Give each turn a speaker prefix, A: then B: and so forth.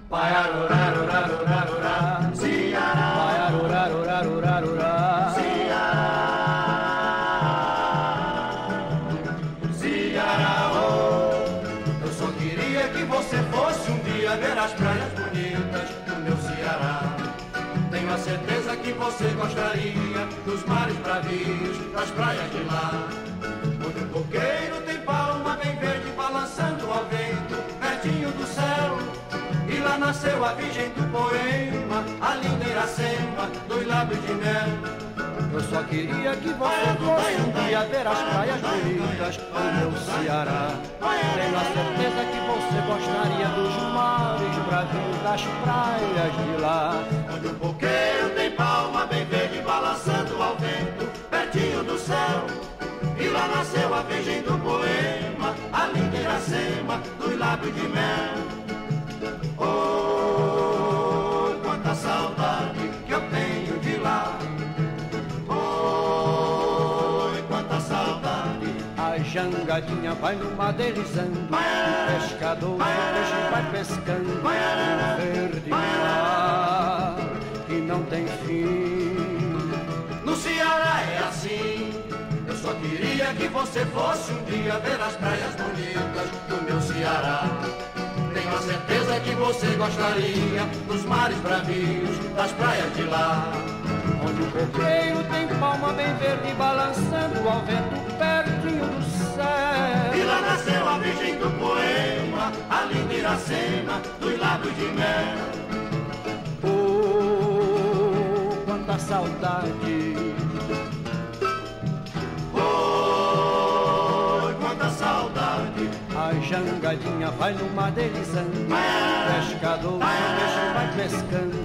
A: Paiarorarorarorarorá, Ceará. Paiarorarorarorarorá, Ceará. Ceará, oh, eu só queria que você fosse um dia ver as praias bonitas do meu Ceará. Tenho a certeza que você gostaria dos mares bravios, das praias de lá, onde o coqueiro tem palma bem verde balançando ao vento, pertinho do céu. E lá nasceu a virgem do poema, a linda Iracema, dos lábios de mel. Eu só queria que você fosse um dia ver as praias bonitas do meu Ceará. Tenho a certeza que você gostaria dos mares bravios, das praias de lá, onde o coqueiro tem palma bem verde balançando ao vento, pertinho do céu. E lá nasceu a virgem do poema, a linda Iracema, dos lábios de mel. Oh, quanta saudade que eu tenho de lá. Oh, quanta saudade. A jangadinha vai numa deslizando, o pescador o peixe vai pescando no verde mar que não tem fim. No Ceará é assim. Eu só queria que você fosse um dia ver as praias bonitas do meu Ceará. Tenho a certeza que você gostaria dos mares bravios, das praias de lá, onde o coqueiro tem palma bem verde balançando ao vento, pertinho do céu. E lá nasceu a virgem do poema, a linda Iracema, dos lábios de mel. Oh, quanta saudade. Oh, quanta saudade. A jangadinha vai numa deslizando, o pescador o peixe vai pescando